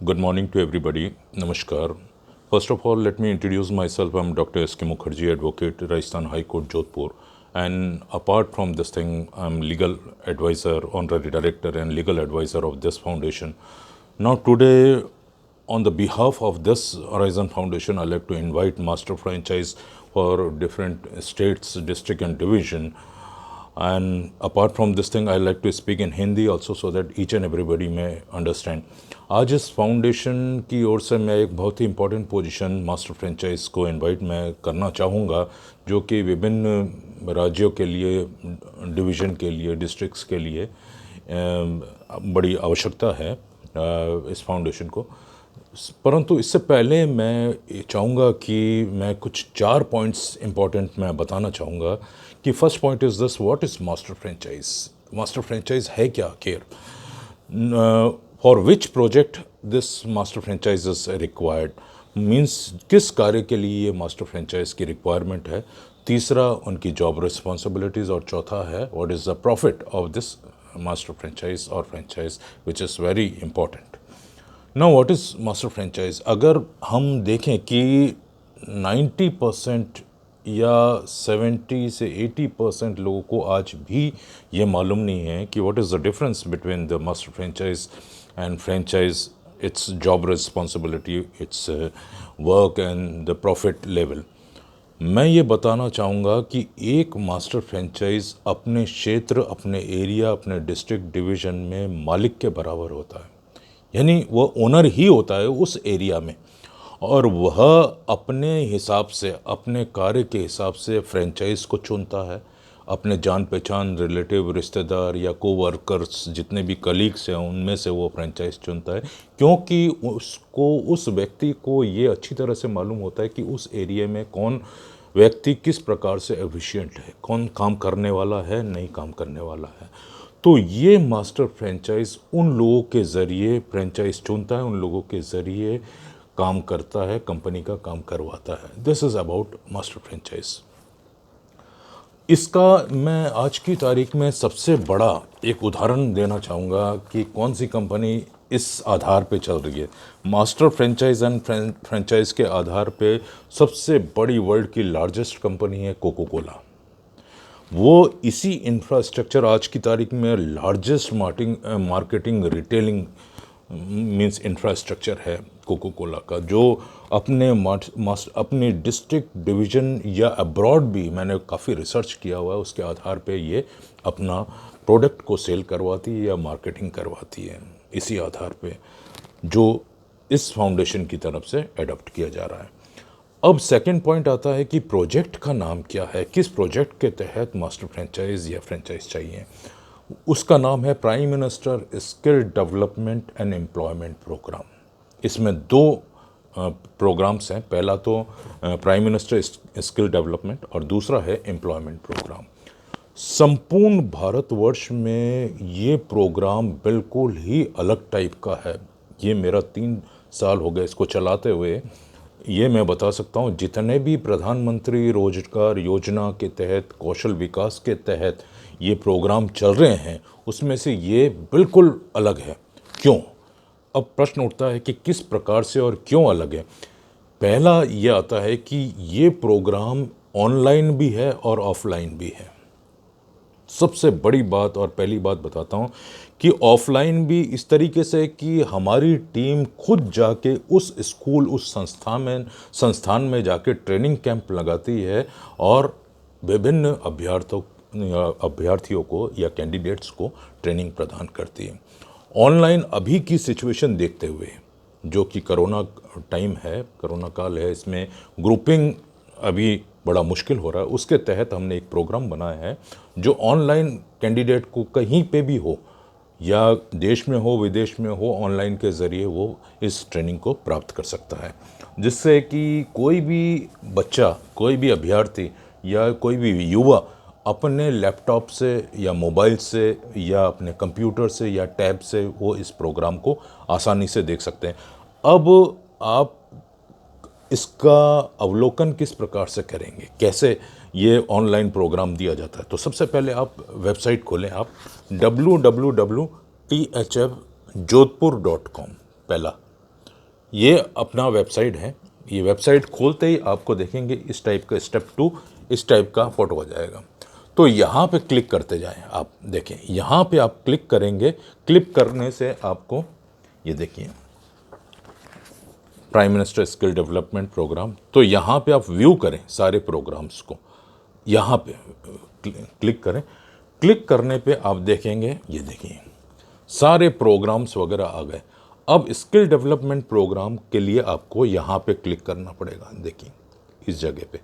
Good morning to everybody. Namaskar. First of all, let me introduce myself. I'm Dr. S.K. Mukherjee, advocate, Rajasthan High Court, Jodhpur. And apart from this thing, I'm legal advisor, honorary director, and legal advisor of this foundation. Now, today, on the behalf of this Horizon Foundation, I'd like to invite master franchise for different states, district, and division. And apart from this thing, I like to speak in Hindi also so that each and everybody may understand. आज इस foundation की ओर से मैं एक बहुत ही important position master franchise को invite मैं करना चाहूँगा, जो कि विभिन्न राज्यों के लिए, डिवीज़न के लिए, डिस्ट्रिक्ट्स के लिए बड़ी आवश्यकता है इस फाउंडेशन को। परंतु इससे पहले मैं चाहूँगा कि मैं कुछ 4 पॉइंट्स इम्पॉर्टेंट मैं बताना चाहूँगा कि first point is this: what is master franchise? Master franchise है क्या आखिर? For which project this master franchise is required, means किस कार्य के लिए ये मास्टर फ्रेंचाइज की रिक्वायरमेंट है। तीसरा, उनकी जॉब रिस्पॉन्सिबिलिटीज़, और चौथा है what is the profit of this master franchise और franchise, which is very important. Now what is master franchise? अगर हम देखें कि 90% या 70 से 80% लोगों को आज भी ये मालूम नहीं है कि what is the difference between the master franchise and franchise, it's job responsibility, it's work and the profit level. मैं ये बताना चाहूँगा कि एक मास्टर फ्रेंचाइज अपने क्षेत्र, अपने एरिया, अपने डिस्ट्रिक्ट डिवीज़न में मालिक के बराबर होता है, यानी वह ओनर ही होता है उस एरिया में, और वह अपने हिसाब से, अपने कार्य के हिसाब से फ्रेंचाइज को चुनता है। अपने जान पहचान, रिलेटिव, रिश्तेदार या कोवर्कर्स, जितने भी कलीग्स हैं, उनमें से वो फ्रेंचाइज चुनता है, क्योंकि उसको, उस व्यक्ति को ये अच्छी तरह से मालूम होता है कि उस एरिया में कौन व्यक्ति किस प्रकार से एफिशिएंट है, कौन काम करने वाला है, नहीं काम करने वाला है। तो ये मास्टर फ्रेंचाइज उन लोगों के ज़रिए फ्रेंचाइज चुनता है, उन लोगों के ज़रिए काम करता है, कंपनी का काम करवाता है। This is about master franchise. इसका मैं आज की तारीख में सबसे बड़ा एक उदाहरण देना चाहूँगा कि कौन सी कंपनी इस आधार पे चल रही है। मास्टर फ्रेंचाइज एंड फ्रेंचाइज के आधार पे सबसे बड़ी वर्ल्ड की लार्जेस्ट कंपनी है कोको कोला। वो इसी इंफ्रास्ट्रक्चर, आज की तारीख में largest marketing retailing means infrastructure है कोको कोला का, जो अपने डिस्ट्रिक्ट डिवीज़न या अब्रॉड भी, मैंने काफ़ी रिसर्च किया हुआ है, उसके आधार पे ये अपना प्रोडक्ट को सेल करवाती है या मार्केटिंग करवाती है, इसी आधार पे जो इस फाउंडेशन की तरफ से एडॉप्ट किया जा रहा है। अब सेकंड पॉइंट आता है कि प्रोजेक्ट का नाम क्या है, किस प्रोजेक्ट के तहत मास्टर फ्रेंचाइज या फ्रेंचाइज चाहिए। उसका नाम है prime minister skill development and employment programme. इसमें 2 प्रोग्राम्स हैं, पहला तो प्राइम मिनिस्टर स्किल डेवलपमेंट और दूसरा है एम्प्लॉयमेंट प्रोग्राम। संपूर्ण भारतवर्ष में ये प्रोग्राम बिल्कुल ही अलग टाइप का है। ये मेरा 3 साल हो गए इसको चलाते हुए। ये मैं बता सकता हूँ, जितने भी प्रधानमंत्री रोजगार योजना के तहत, कौशल विकास के तहत ये प्रोग्राम चल रहे हैं, उसमें से ये बिल्कुल अलग है। क्यों? अब प्रश्न उठता है कि किस प्रकार से और क्यों अलग है। पहला ये आता है कि ये प्रोग्राम ऑनलाइन भी है और ऑफलाइन भी है। सबसे बड़ी बात और पहली बात बताता हूँ कि ऑफलाइन भी इस तरीके से कि हमारी टीम खुद जाके उस स्कूल, उस संस्थान में जाके ट्रेनिंग कैंप लगाती है और विभिन्न अभ्यर्थियों को या कैंडिडेट्स को ट्रेनिंग प्रदान करती है। ऑनलाइन अभी की सिचुएशन देखते हुए, जो कि कोरोना टाइम है, कोरोना काल है, इसमें ग्रुपिंग अभी बड़ा मुश्किल हो रहा है। उसके तहत हमने एक प्रोग्राम बनाया है जो ऑनलाइन कैंडिडेट को कहीं पे भी हो, या देश में हो, विदेश में हो, ऑनलाइन के ज़रिए वो इस ट्रेनिंग को प्राप्त कर सकता है, जिससे कि कोई भी बच्चा, कोई भी अभ्यर्थी या कोई भी युवा अपने लैपटॉप से या मोबाइल से या अपने कंप्यूटर से या टैब से वो इस प्रोग्राम को आसानी से देख सकते हैं। अब आप इसका अवलोकन किस प्रकार से करेंगे, कैसे ये ऑनलाइन प्रोग्राम दिया जाता है? तो सबसे पहले आप वेबसाइट खोलें, आप www.thfjodhpur.com, पहला ये अपना वेबसाइट है। ये वेबसाइट खोलते ही आपको देखेंगे इस टाइप का स्टेप 2 इस टाइप का फ़ोटो आ जाएगा। तो यहाँ पे क्लिक करते जाएं। आप देखें यहाँ पे आप क्लिक करेंगे, क्लिक करने से आपको ये देखिए prime minister skill development programme. तो यहाँ पे आप व्यू करें सारे प्रोग्राम्स को, यहाँ पे क्लिक करें। क्लिक करने पे आप देखेंगे ये देखिए सारे प्रोग्राम्स वगैरह आ गए। अब स्किल डेवलपमेंट प्रोग्राम के लिए आपको यहाँ पे क्लिक करना पड़ेगा। देखिए इस जगह पे,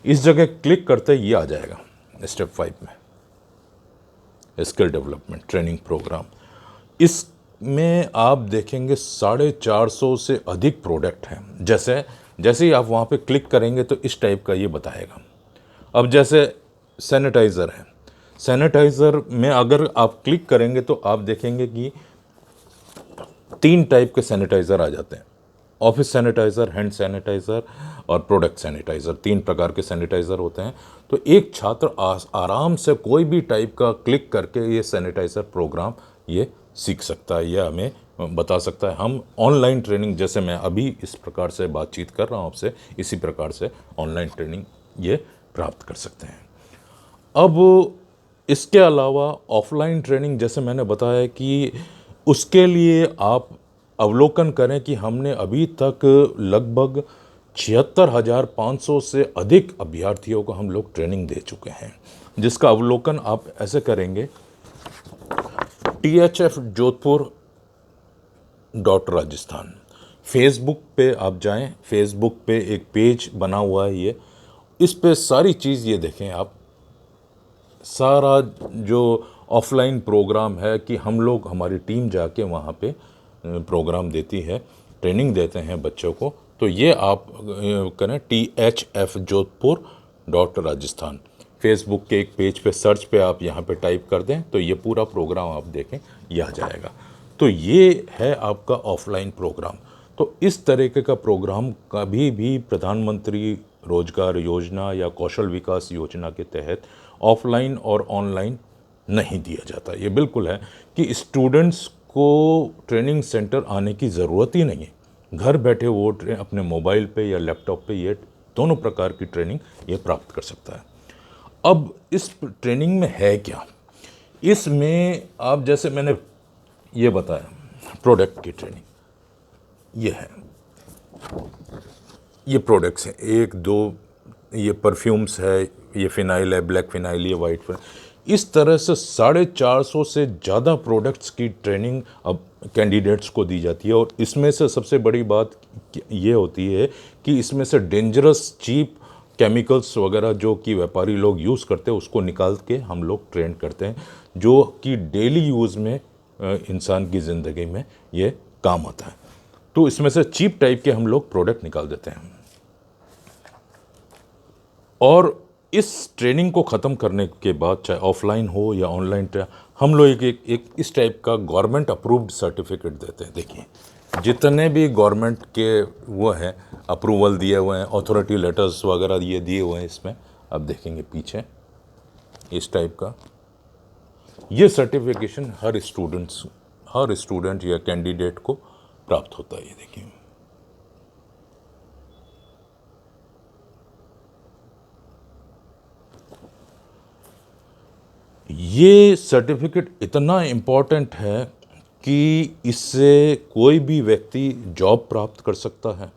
इस जगह क्लिक करते ही ये आ जाएगा स्टेप 5 में स्किल डेवलपमेंट ट्रेनिंग प्रोग्राम। इसमें आप देखेंगे 450 से अधिक प्रोडक्ट हैं। जैसे जैसे ही आप वहाँ पे क्लिक करेंगे तो इस टाइप का ये बताएगा। अब जैसे सैनिटाइज़र है, सैनिटाइज़र में अगर आप क्लिक करेंगे तो आप देखेंगे कि 3 टाइप के सैनिटाइज़र आ जाते हैं। ऑफिस सैनिटाइज़र, हैंड सैनिटाइज़र और प्रोडक्ट सैनिटाइज़र, 3 प्रकार के सैनिटाइज़र होते हैं। तो एक छात्र आराम से कोई भी टाइप का क्लिक करके ये सैनिटाइज़र प्रोग्राम ये सीख सकता है या हमें बता सकता है। हम ऑनलाइन ट्रेनिंग, जैसे मैं अभी इस प्रकार से बातचीत कर रहा हूँ आपसे, इसी प्रकार से ऑनलाइन ट्रेनिंग ये प्राप्त कर सकते हैं। अब इसके अलावा ऑफलाइन ट्रेनिंग, जैसे मैंने बताया कि उसके लिए आप अवलोकन करें कि हमने अभी तक लगभग 76,500 से अधिक अभ्यर्थियों को हम लोग ट्रेनिंग दे चुके हैं, जिसका अवलोकन आप ऐसे करेंगे THF जोधपुर .राजस्थान फेसबुक पे आप जाएं। फेसबुक पे एक पेज बना हुआ है ये, इस पे सारी चीज़ ये देखें आप, सारा जो ऑफलाइन प्रोग्राम है कि हम लोग, हमारी टीम जाके वहाँ पे प्रोग्राम देती है, ट्रेनिंग देते हैं बच्चों को। तो ये आप करें THF जोधपुर .राजस्थान फेसबुक के एक पेज पे सर्च पे आप यहाँ पे टाइप कर दें तो ये पूरा प्रोग्राम आप देखें, ये आ जाएगा। तो ये है आपका ऑफलाइन प्रोग्राम। तो इस तरीके का प्रोग्राम कभी भी प्रधानमंत्री रोजगार योजना या कौशल विकास योजना के तहत ऑफलाइन और ऑनलाइन नहीं दिया जाता। ये बिल्कुल है कि स्टूडेंट्स को ट्रेनिंग सेंटर आने की ज़रूरत ही नहीं है, घर बैठे वो अपने मोबाइल पे या लैपटॉप पे ये दोनों प्रकार की ट्रेनिंग ये प्राप्त कर सकता है। अब इस ट्रेनिंग में है क्या, इसमें आप, जैसे मैंने ये बताया प्रोडक्ट की ट्रेनिंग ये है, ये प्रोडक्ट्स हैं 1 2, ये परफ्यूम्स है, ये फिनाइल है, ब्लैक फिनाइल, ये वाइट फिनाइल, इस तरह से 450 से ज़्यादा प्रोडक्ट्स की ट्रेनिंग अब कैंडिडेट्स को दी जाती है। और इसमें से सबसे बड़ी बात ये होती है कि इसमें से डेंजरस चीप केमिकल्स वगैरह जो कि व्यापारी लोग यूज़ करते हैं उसको निकाल के हम लोग ट्रेन करते हैं, जो कि डेली यूज़ में इंसान की ज़िंदगी में ये काम आता है। तो इसमें से चीप टाइप के हम लोग प्रोडक्ट निकाल देते हैं। और इस ट्रेनिंग को ख़त्म करने के बाद, चाहे ऑफलाइन हो या ऑनलाइन, हम लोग एक इस टाइप का गवर्नमेंट अप्रूव्ड सर्टिफिकेट देते हैं। देखिए जितने भी गवर्नमेंट के वो हैं अप्रूवल दिए हुए हैं, अथॉरिटी लेटर्स वगैरह ये दिए हुए हैं, इसमें आप देखेंगे पीछे इस टाइप का ये सर्टिफिकेशन हर स्टूडेंट या कैंडिडेट को प्राप्त होता है। ये देखिए ये सर्टिफिकेट इतना इम्पॉर्टेंट है कि इससे कोई भी व्यक्ति जॉब प्राप्त कर सकता है,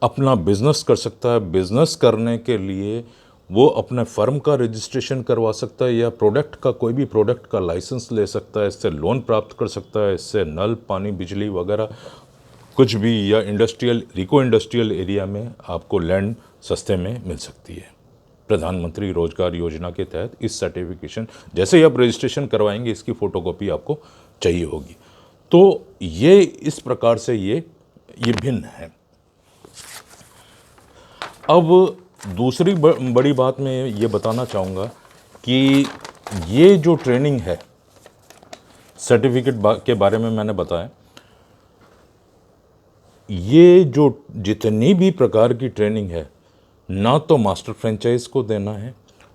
अपना बिजनेस कर सकता है। बिजनेस करने के लिए वो अपने फर्म का रजिस्ट्रेशन करवा सकता है या प्रोडक्ट का, कोई भी प्रोडक्ट का लाइसेंस ले सकता है, इससे लोन प्राप्त कर सकता है, इससे नल, पानी, बिजली वगैरह कुछ भी, या इंडस्ट्रियल, इको इंडस्ट्रियल एरिया में आपको लैंड सस्ते में मिल सकती है। प्रधानमंत्री रोजगार योजना के तहत इस सर्टिफिकेशन, जैसे ही आप रजिस्ट्रेशन करवाएंगे इसकी फ़ोटोकॉपी आपको चाहिए होगी। तो ये इस प्रकार से ये भिन्न है। अब दूसरी बड़ी बात मैं ये बताना चाहूँगा कि ये जो ट्रेनिंग है, सर्टिफिकेट के बारे में मैंने बताया, ये जो जितनी भी प्रकार की ट्रेनिंग है, ना तो मास्टर फ्रेंचाइज को देना है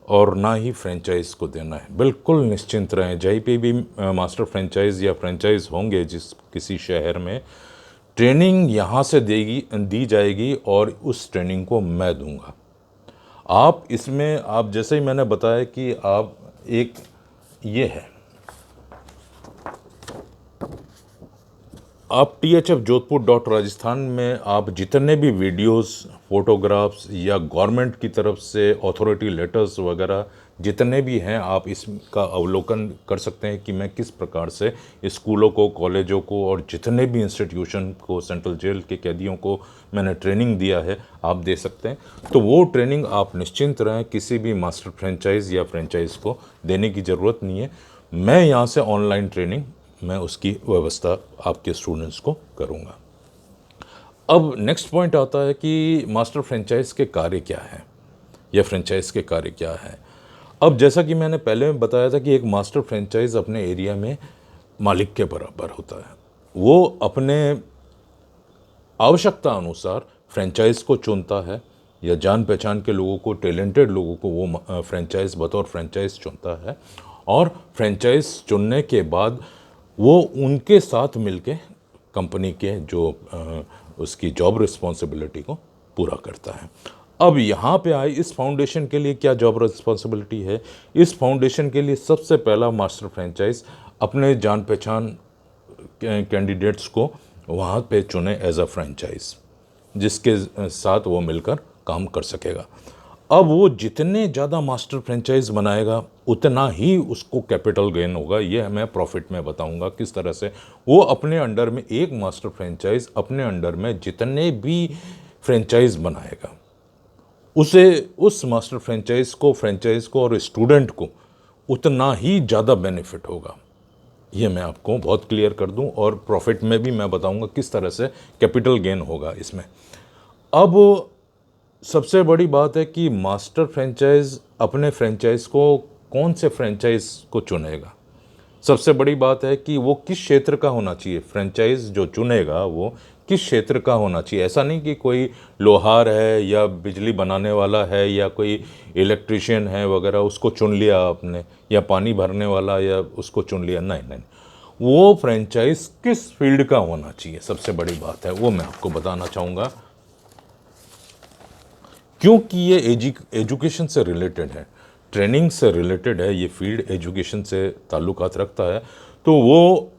और ना ही फ्रेंचाइज को देना है। बिल्कुल निश्चिंत रहें, जहीं पे भी मास्टर फ्रेंचाइज या फ्रेंचाइज होंगे जिस किसी शहर में, ट्रेनिंग यहाँ से दी जाएगी और उस ट्रेनिंग को मैं दूंगा। आप इसमें, आप जैसे ही मैंने बताया कि आप एक ये है, आप THF जोधपुर डॉट राजस्थान में आप जितने भी वीडियोस, फोटोग्राफ्स या गवर्नमेंट की तरफ से अथॉरिटी लेटर्स वगैरह जितने भी हैं, आप इसका अवलोकन कर सकते हैं कि मैं किस प्रकार से स्कूलों को, कॉलेजों को और जितने भी इंस्टीट्यूशन को, सेंट्रल जेल के कैदियों को मैंने ट्रेनिंग दिया है, आप दे सकते हैं। तो वो ट्रेनिंग आप निश्चिंत रहें, किसी भी मास्टर फ्रेंचाइज या फ्रेंचाइज को देने की ज़रूरत नहीं है। मैं यहाँ से ऑनलाइन ट्रेनिंग, मैं उसकी व्यवस्था आपके स्टूडेंट्स को करूँगा। अब नेक्स्ट पॉइंट आता है कि मास्टर फ्रेंचाइज के कार्य क्या है या फ्रेंचाइज के कार्य क्या है। अब जैसा कि मैंने पहले बताया था कि एक मास्टर फ्रेंचाइज अपने एरिया में मालिक के बराबर होता है। वो अपने आवश्यकता अनुसार फ्रेंचाइज को चुनता है या जान पहचान के लोगों को, टैलेंटेड लोगों को वो फ्रेंचाइज बतौर फ्रेंचाइज चुनता है और फ्रेंचाइज चुनने के बाद वो उनके साथ मिलके कंपनी के जो उसकी जॉब रिस्पॉन्सिबिलिटी को पूरा करता है। अब यहाँ पे आए, इस फाउंडेशन के लिए क्या जॉब रिस्पॉन्सिबिलिटी है। इस फाउंडेशन के लिए सबसे पहला मास्टर फ्रेंचाइज अपने जान पहचान कैंडिडेट्स को वहाँ पे चुने एज अ फ्रेंचाइज, जिसके साथ वो मिलकर काम कर सकेगा। अब वो जितने ज़्यादा मास्टर फ्रेंचाइज बनाएगा उतना ही उसको कैपिटल गेन होगा। ये मैं प्रॉफिट में बताऊंगा किस तरह से वो अपने अंडर में, एक मास्टर फ्रेंचाइज अपने अंडर में जितने भी फ्रेंचाइज बनाएगा, उसे, उस मास्टर फ्रेंचाइज को और स्टूडेंट को उतना ही ज़्यादा बेनिफिट होगा। ये मैं आपको बहुत क्लियर कर दूं और प्रॉफिट में भी मैं बताऊंगा किस तरह से कैपिटल गेन होगा इसमें। अब सबसे बड़ी बात है कि मास्टर फ्रेंचाइज अपने फ्रेंचाइज को कौन से फ्रेंचाइज को चुनेगा। सबसे बड़ी बात है कि वो किस क्षेत्र का होना चाहिए। फ्रेंचाइज जो चुनेगा वो किस क्षेत्र का होना चाहिए। ऐसा नहीं कि कोई लोहार है या बिजली बनाने वाला है या कोई इलेक्ट्रिशियन है वगैरह, उसको चुन लिया आपने, या पानी भरने वाला या उसको चुन लिया। नहीं नहीं, वो फ्रेंचाइज किस फील्ड का होना चाहिए, सबसे बड़ी बात है, वो मैं आपको बताना चाहूँगा। क्योंकि ये एजुकेशन से रिलेटेड है, ट्रेनिंग से रिलेटेड है, ये फील्ड एजुकेशन से ताल्लुकात रखता है। तो वो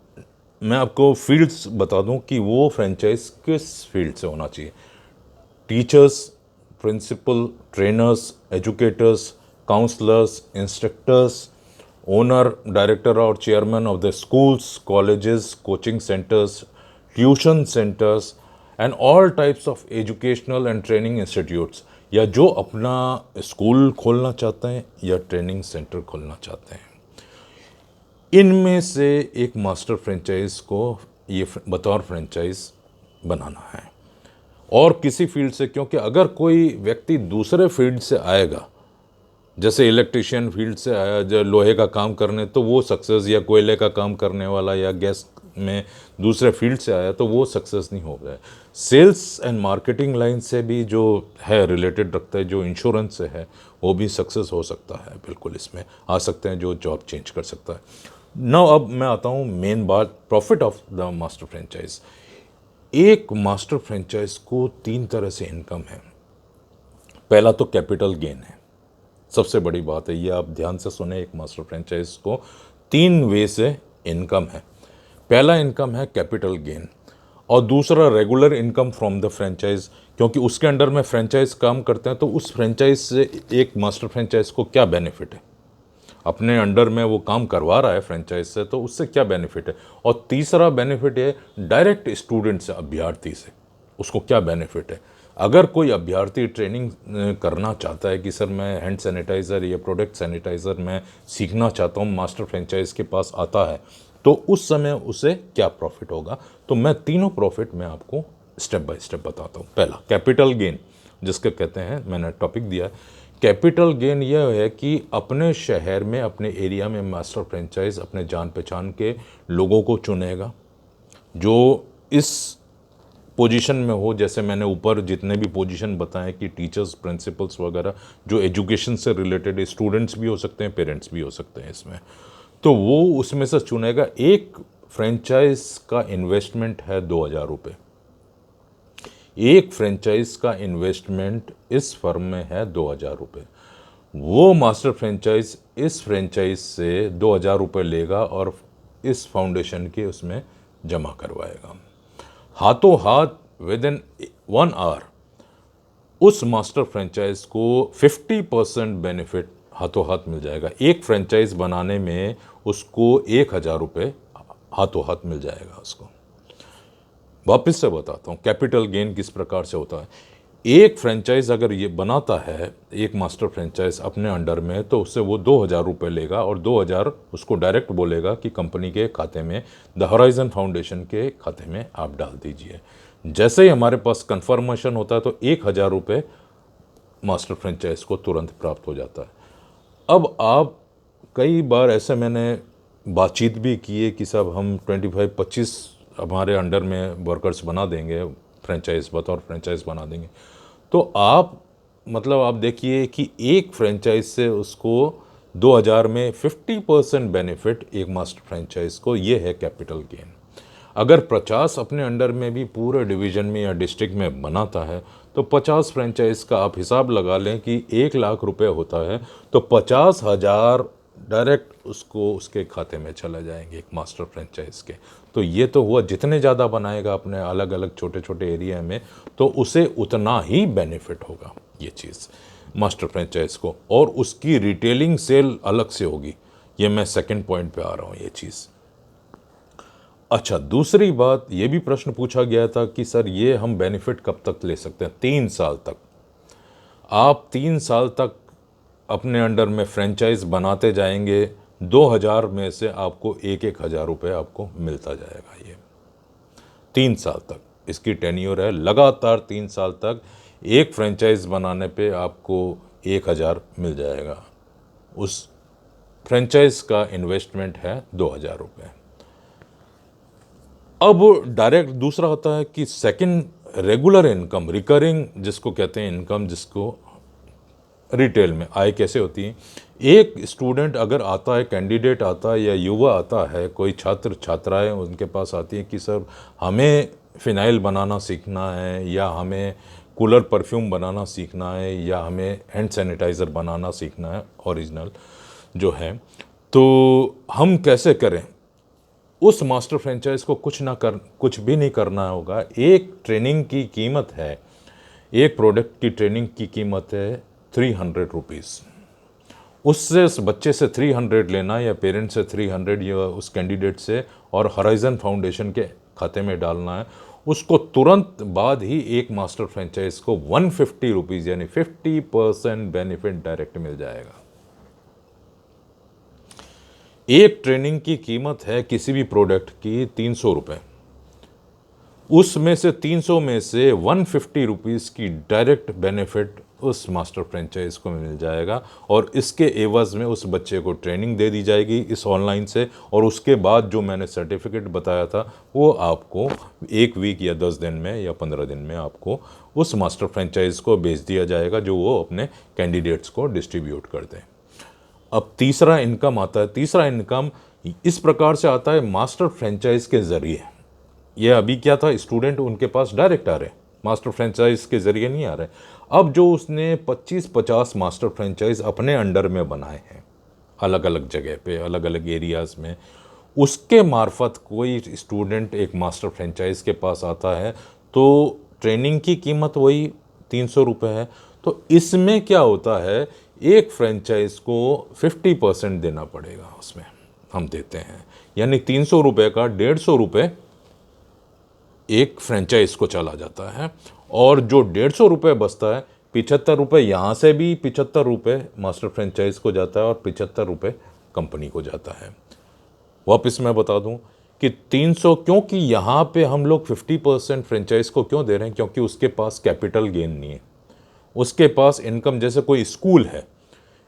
मैं आपको फील्ड्स बता दूं कि वो फ्रेंचाइज किस फील्ड से होना चाहिए। Teachers, principal, trainers, educators, counsellors, instructors, owner, director और chairman of the schools, colleges, coaching centres, tuition centres and all types of educational and training institutes, या जो अपना स्कूल खोलना चाहते हैं या ट्रेनिंग सेंटर खोलना चाहते हैं। इनमें से एक मास्टर फ्रेंचाइज को ये बतौर फ्रेंचाइज बनाना है और किसी फील्ड से, क्योंकि अगर कोई व्यक्ति दूसरे फील्ड से आएगा, जैसे इलेक्ट्रिशियन फील्ड से आया जो लोहे का काम करने, तो वो सक्सेस, या कोयले का काम करने वाला या गैस में दूसरे फील्ड से आया तो वो सक्सेस नहीं हो गया। सेल्स एंड मार्केटिंग लाइन से भी जो है रिलेटेड रखता है, जो इंश्योरेंस से है, वो भी सक्सेस हो सकता है, बिल्कुल इसमें आ सकते हैं, जो जॉब चेंज कर सकता है। नाउ अब मैं आता हूँ मेन बात, profit of the master franchise. एक मास्टर फ्रेंचाइज को 3 तरह से इनकम है। पहला तो कैपिटल गेन है, सबसे बड़ी बात है, ये आप ध्यान से सुने। एक मास्टर फ्रेंचाइज को 3 वे से इनकम है। पहला इनकम है कैपिटल गेन और दूसरा regular income from the franchise, क्योंकि उसके अंडर में फ्रेंचाइज काम करते हैं, तो उस फ्रेंचाइज से एक मास्टर फ्रेंचाइज को क्या बेनिफिट है, अपने अंडर में वो काम करवा रहा है फ्रेंचाइज से, तो उससे क्या बेनिफिट है। और तीसरा बेनिफिट है डायरेक्ट स्टूडेंट से, अभ्यर्थी से, उसको क्या बेनिफिट है। अगर कोई अभ्यर्थी ट्रेनिंग करना चाहता है कि सर मैं हैंड सैनिटाइज़र या प्रोडक्ट सैनिटाइज़र मैं सीखना चाहता हूँ, मास्टर फ्रेंचाइज के पास आता है, तो उस समय उसे क्या प्रॉफिट होगा। तो मैं तीनों प्रॉफिट मैं आपको स्टेप बाय स्टेप बताता हूँ। पहला कैपिटल गेन, जिसके कहते हैं, मैंने टॉपिक दिया है कैपिटल गेन। यह है कि अपने शहर में, अपने एरिया में मास्टर फ्रेंचाइज अपने जान पहचान के लोगों को चुनेगा जो इस पोजीशन में हो। जैसे मैंने ऊपर जितने भी पोजीशन बताएं कि टीचर्स, प्रिंसिपल्स वगैरह, जो एजुकेशन से रिलेटेड, स्टूडेंट्स भी हो सकते हैं, पेरेंट्स भी हो सकते हैं इसमें, तो वो उसमें से चुनेगा। एक फ्रेंचाइज का इन्वेस्टमेंट है 2,000 रुपये, एक फ्रेंचाइज का इन्वेस्टमेंट इस फर्म में है 2,000 रुपये। वो मास्टर फ्रेंचाइज इस फ्रेंचाइज से 2,000 रुपये लेगा और इस फाउंडेशन के उसमें जमा करवाएगा। हाथों हाथ विद इन 1 आवर उस मास्टर फ्रेंचाइज को 50% बेनिफिट हाथों हाथ मिल जाएगा। एक फ्रेंचाइज बनाने में उसको 1,000 रुपये हाथों हाथ मिल जाएगा उसको। वापस से बताता हूँ कैपिटल गेन किस प्रकार से होता है। एक फ्रेंचाइज अगर ये बनाता है, एक मास्टर फ्रेंचाइज अपने अंडर में, तो उससे वो 2,000 रुपये लेगा और 2,000 उसको डायरेक्ट बोलेगा कि कंपनी के खाते में, द होराइजन फाउंडेशन के खाते में आप डाल दीजिए। जैसे ही हमारे पास कंफर्मेशन होता है तो 1,000 रुपये मास्टर फ्रेंचाइज को तुरंत प्राप्त हो जाता है। अब आप कई बार ऐसे मैंने बातचीत भी की है कि साहब हम 25-25 हमारे अंडर में वर्कर्स बना देंगे, फ्रेंचाइज बतौर फ्रेंचाइज बना देंगे। तो आप मतलब आप देखिए कि एक फ्रेंचाइज से उसको 2,000 में 50% बेनिफिट एक मास्टर फ्रेंचाइज को, ये है कैपिटल गेन। अगर 50 अपने अंडर में भी पूरे डिवीज़न में या डिस्ट्रिक्ट में बनाता है तो 50 फ्रेंचाइज का आप हिसाब लगा लें कि 1,00,000 रुपये होता है, तो 50,000 डायरेक्ट उसको उसके खाते में चला जाएंगे एक मास्टर फ्रेंचाइज के। तो ये तो हुआ, जितने ज़्यादा बनाएगा अपने अलग अलग छोटे छोटे एरिया में तो उसे उतना ही बेनिफिट होगा ये चीज़ मास्टर फ्रेंचाइज को, और उसकी रिटेलिंग सेल अलग से होगी। ये मैं सेकंड पॉइंट पे आ रहा हूँ ये चीज़। अच्छा, दूसरी बात ये भी प्रश्न पूछा गया था कि सर ये हम बेनिफिट कब तक ले सकते हैं? 3 साल तक। आप 3 साल तक अपने अंडर में फ्रेंचाइज बनाते जाएंगे, 2,000 में से आपको 1,000 रुपये आपको मिलता जाएगा। ये 3 साल तक इसकी टेन्योर है, लगातार 3 साल तक एक फ्रेंचाइज बनाने पे आपको 1,000 मिल जाएगा। उस फ्रेंचाइज का इन्वेस्टमेंट है 2,000 रुपये। अब डायरेक्ट दूसरा होता है कि सेकंड रेगुलर इनकम, रिकरिंग जिसको कहते हैं इनकम, जिसको रिटेल में आय कैसे होती है। एक स्टूडेंट अगर आता है, कैंडिडेट आता है या युवा आता है, कोई छात्र छात्राएं उनके पास आती है कि सर हमें फ़िनाइल बनाना सीखना है, या हमें कूलर परफ्यूम बनाना सीखना है, या हमें हैंड सैनिटाइज़र बनाना सीखना है ओरिजिनल जो है, तो हम कैसे करें। उस मास्टर फ्रेंचाइज को कुछ भी नहीं करना होगा। एक ट्रेनिंग की कीमत है, एक प्रोडक्ट की ट्रेनिंग की कीमत है 300 रुपीज़। उससे उस बच्चे से 300 लेना, या पेरेंट्स से 300, या उस कैंडिडेट से, और होराइजन फाउंडेशन के खाते में डालना है। उसको तुरंत बाद ही एक मास्टर फ्रेंचाइज को 150 रुपीज़ यानी 50% बेनिफिट डायरेक्ट मिल जाएगा। एक ट्रेनिंग की कीमत है किसी भी प्रोडक्ट की 300 रुपये, उसमें से 300 में से 150 रुपीज़ की डायरेक्ट बेनिफिट उस मास्टर फ्रेंचाइज को मिल जाएगा, और इसके एवज में उस बच्चे को ट्रेनिंग दे दी जाएगी इस ऑनलाइन से, और उसके बाद जो मैंने सर्टिफिकेट बताया था वो आपको 1 वीक या 10 दिन में या 15 दिन में आपको उस मास्टर फ्रेंचाइज को भेज दिया जाएगा, जो वो अपने कैंडिडेट्स को डिस्ट्रीब्यूट कर दें। अब तीसरा इनकम आता है। तीसरा इनकम इस प्रकार से आता है मास्टर फ्रेंचाइज के ज़रिए। ये अभी क्या था, स्टूडेंट उनके पास डायरेक्ट आ रहे, मास्टर फ्रेंचाइज के ज़रिए नहीं आ रहे। अब जो उसने 25-50 मास्टर फ्रेंचाइज अपने अंडर में बनाए हैं अलग अलग जगह पे, अलग अलग एरियाज़ में, उसके मार्फत कोई स्टूडेंट एक मास्टर फ्रेंचाइज के पास आता है तो ट्रेनिंग की कीमत वही 300 रुपये है। तो इसमें क्या होता है, एक फ्रेंचाइज को 50% देना पड़ेगा, उसमें हम देते हैं, यानी 300 रुपये का 150 रुपये एक फ्रेंचाइज को चला जाता है, और जो 150 रुपये बचता है, 75 रुपये यहाँ से भी 75 रुपये मास्टर फ्रेंचाइज को जाता है और 75 रुपये कंपनी को जाता है। वापस मैं बता दूं कि 300, क्योंकि यहाँ पे हम लोग 50% फ्रेंचाइज को क्यों दे रहे हैं, क्योंकि उसके पास कैपिटल गेन नहीं है, उसके पास इनकम। जैसे कोई स्कूल है,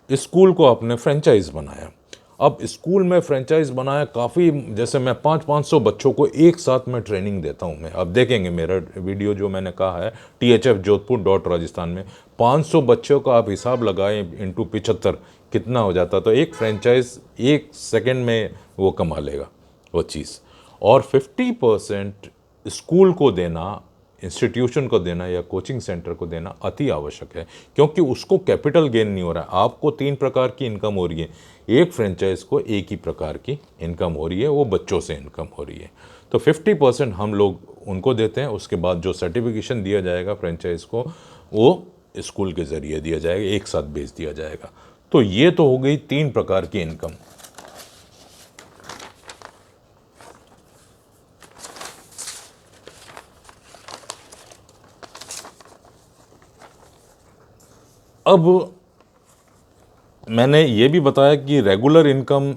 स्कूल को आपने फ्रेंचाइज बनाया, अब स्कूल में फ्रेंचाइज बनाया काफ़ी, जैसे मैं 500-500 बच्चों को एक साथ में ट्रेनिंग देता हूं मैं। अब देखेंगे मेरा वीडियो जो मैंने कहा है THF-Jodhpur.Rajasthan में, 500 बच्चों का आप हिसाब लगाएं इंटू 75 कितना हो जाता, तो एक फ्रेंचाइज 1 सेकेंड में वो कमा लेगा वो चीज़। और 50% स्कूल को देना इंस्टीट्यूशन को देना या कोचिंग सेंटर को देना अति आवश्यक है, क्योंकि उसको कैपिटल गेन नहीं हो रहा है। आपको 3 प्रकार की इनकम हो रही है, एक फ्रेंचाइज को एक ही प्रकार की इनकम हो रही है, वो बच्चों से इनकम हो रही है। तो 50% हम लोग उनको देते हैं, उसके बाद जो सर्टिफिकेशन दिया जाएगा फ्रेंचाइज को वो स्कूल के ज़रिए दिया जाएगा, एक साथ भेज दिया जाएगा। तो ये तो हो गई 3 प्रकार की इनकम। अब मैंने ये भी बताया कि रेगुलर इनकम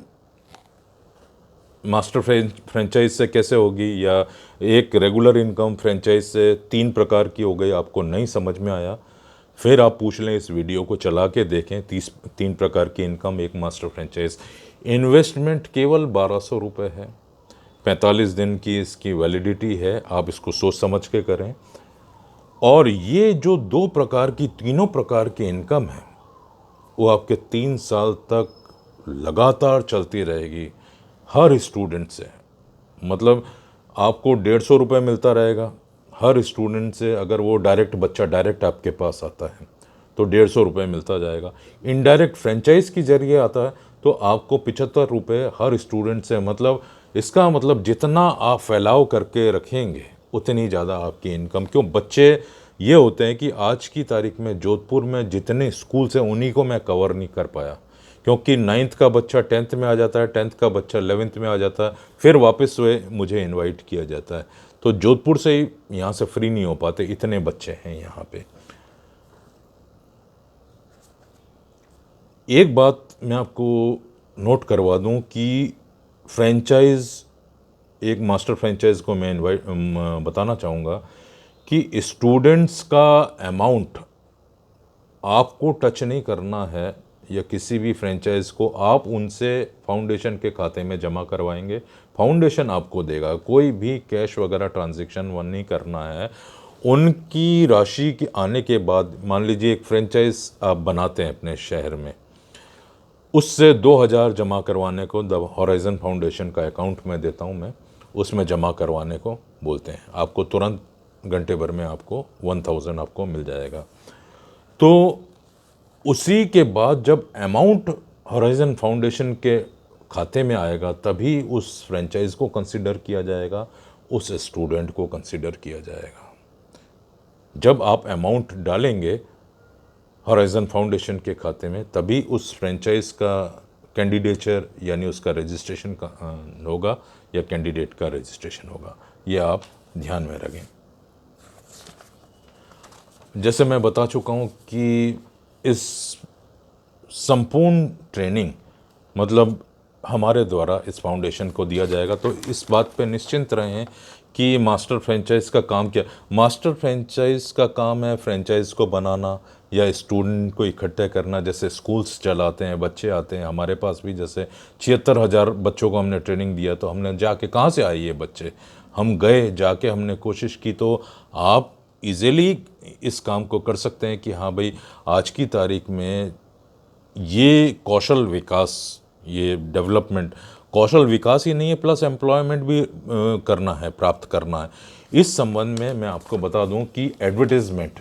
मास्टर फ्रेंचाइज से कैसे होगी, या एक रेगुलर इनकम फ्रेंचाइज से 3 प्रकार की हो गई। आपको नहीं समझ में आया, फिर आप पूछ लें, इस वीडियो को चला के देखें। 3 प्रकार की इनकम, एक मास्टर फ्रेंचाइज। इन्वेस्टमेंट केवल 1200 रुपये है, 45 दिन की इसकी वैलिडिटी है। आप इसको सोच समझ के करें। और ये जो 2 प्रकार की, तीनों प्रकार की इनकम है, वो आपके 3 साल तक लगातार चलती रहेगी हर स्टूडेंट से। मतलब आपको 150 रुपये मिलता रहेगा हर स्टूडेंट से। अगर वो बच्चा डायरेक्ट आपके पास आता है तो 150 रुपये मिलता जाएगा। इनडायरेक्ट फ्रेंचाइज के जरिए आता है तो आपको 75 रुपये हर स्टूडेंट से। मतलब इसका मतलब जितना आप फैलाव करके रखेंगे उतनी ज़्यादा आपकी इनकम। क्यों? बच्चे ये होते हैं कि आज की तारीख में जोधपुर में जितने स्कूल्स हैं उन्हीं को मैं कवर नहीं कर पाया, क्योंकि 9th का बच्चा 10th में आ जाता है, 10th का बच्चा 11th में आ जाता है, फिर वापस वे मुझे इनवाइट किया जाता है। तो जोधपुर से ही यहाँ से फ्री नहीं हो पाते, इतने बच्चे हैं यहाँ पे। एक बात मैं आपको नोट करवा दूँ कि फ्रेंचाइज, एक मास्टर फ्रेंचाइज को मैं बताना चाहूँगा कि स्टूडेंट्स का अमाउंट आपको टच नहीं करना है, या किसी भी फ्रेंचाइज को आप उनसे फाउंडेशन के खाते में जमा करवाएंगे, फाउंडेशन आपको देगा। कोई भी कैश वगैरह ट्रांजैक्शन वन नहीं करना है। उनकी राशि के आने के बाद, मान लीजिए एक फ्रेंचाइज आप बनाते हैं अपने शहर में, उससे 2000 जमा करवाने को द हॉराइजन फाउंडेशन का अकाउंट में देता हूँ मैं, उसमें जमा करवाने को बोलते हैं। आपको तुरंत घंटे भर में आपको 1000 आपको मिल जाएगा। तो उसी के बाद जब अमाउंट हॉराइजन फाउंडेशन के खाते में आएगा तभी उस फ्रेंचाइज को कंसिडर किया जाएगा, उस स्टूडेंट को कंसिडर किया जाएगा। जब आप अमाउंट डालेंगे हॉराइजन फाउंडेशन के खाते में तभी उस फ्रेंचाइज का कैंडिडेचर यानी उसका रजिस्ट्रेशन होगा, या कैंडिडेट का रजिस्ट्रेशन होगा। ये आप ध्यान में रखें। जैसे मैं बता चुका हूँ कि इस संपूर्ण ट्रेनिंग मतलब हमारे द्वारा इस फाउंडेशन को दिया जाएगा। तो इस बात पे निश्चिंत रहें कि मास्टर फ्रेंचाइज का काम क्या। मास्टर फ्रेंचाइज का काम है फ्रेंचाइज को बनाना या स्टूडेंट को इकट्ठे करना। जैसे स्कूल्स चलाते हैं, बच्चे आते हैं हमारे पास भी, जैसे 76,000 बच्चों को हमने ट्रेनिंग दिया। तो हमने जाके, कहाँ से आए ये बच्चे, हम गए जाके हमने कोशिश की। तो आप इजीली इस काम को कर सकते हैं कि हाँ भाई, आज की तारीख में ये कौशल विकास, ये डेवलपमेंट, कौशल विकास ही नहीं है, प्लस एम्प्लॉयमेंट भी करना है, प्राप्त करना है। इस संबंध में मैं आपको बता दूं कि एडवर्टीज़मेंट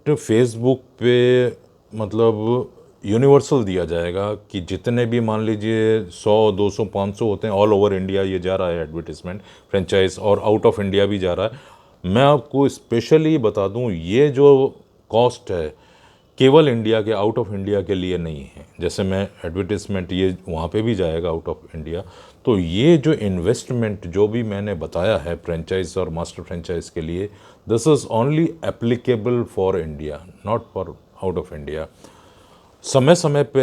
फेसबुक पे मतलब यूनिवर्सल दिया जाएगा कि जितने भी मान लीजिए 100, 200, 500 होते हैं, ऑल ओवर इंडिया ये जा रहा है एडवर्टीज़मेंट फ्रेंचाइज, और आउट ऑफ इंडिया भी जा रहा है। मैं आपको स्पेशली बता दूं, ये जो कॉस्ट है केवल इंडिया के, आउट ऑफ इंडिया के लिए नहीं है। जैसे मैं एडवर्टीज़मेंट ये वहाँ पे भी जाएगा आउट ऑफ इंडिया। तो ये जो इन्वेस्टमेंट जो भी मैंने बताया है फ्रेंचाइज और मास्टर फ्रेंचाइज के लिए, this is only applicable for India, not for out of India. समय समय पे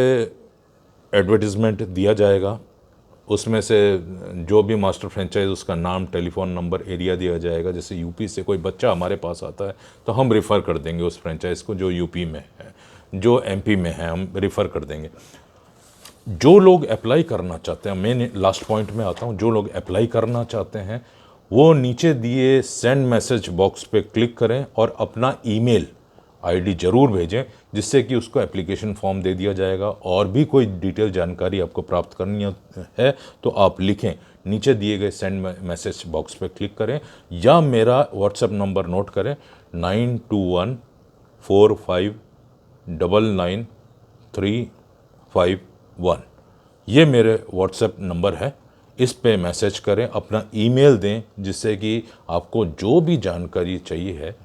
एडवर्टीज़मेंट दिया जाएगा, उसमें से जो भी मास्टर फ्रेंचाइज उसका नाम, टेलीफोन नंबर, एरिया दिया जाएगा। जैसे यूपी से कोई बच्चा हमारे पास आता है तो हम रेफ़र कर देंगे उस फ्रेंचाइज को, जो यूपी में है, जो एमपी में है, हम रेफ़र कर देंगे। जो लोग अप्लाई करना चाहते हैं, मैं लास्ट पॉइंट में आता हूँ, जो लोग अप्लाई करना चाहते हैं वो नीचे दिए सेंड मैसेज बॉक्स पे क्लिक करें और अपना ईमेल आईडी ज़रूर भेजें, जिससे कि उसको एप्लीकेशन फॉर्म दे दिया जाएगा। और भी कोई डिटेल जानकारी आपको प्राप्त करनी है तो आप लिखें, नीचे दिए गए सेंड मैसेज बॉक्स पे क्लिक करें, या मेरा व्हाट्सएप नंबर नोट करें 9214599351। ये मेरे व्हाट्सएप नंबर है, इस पे मैसेज करें, अपना ईमेल दें, जिससे कि आपको जो भी जानकारी चाहिए है,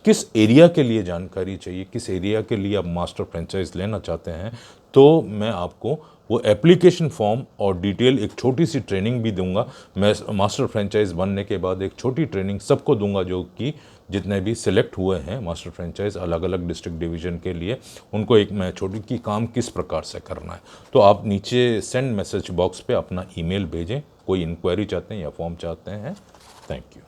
किस एरिया के लिए जानकारी चाहिए, किस एरिया के लिए आप मास्टर फ्रेंचाइज लेना चाहते हैं, तो मैं आपको वो एप्लीकेशन फॉर्म और डिटेल एक छोटी सी ट्रेनिंग भी दूंगा। मैं मास्टर फ्रेंचाइज बनने के बाद एक छोटी ट्रेनिंग सबको दूंगा, जो कि जितने भी सिलेक्ट हुए हैं मास्टर फ्रेंचाइज अलग अलग डिस्ट्रिक्ट डिवीज़न के लिए, उनको एक मैं छोटी की काम किस प्रकार से करना है। तो आप नीचे सेंड मैसेज बॉक्स पे अपना ईमेल भेजें, कोई इंक्वायरी चाहते हैं या फॉर्म चाहते हैं। Thank you.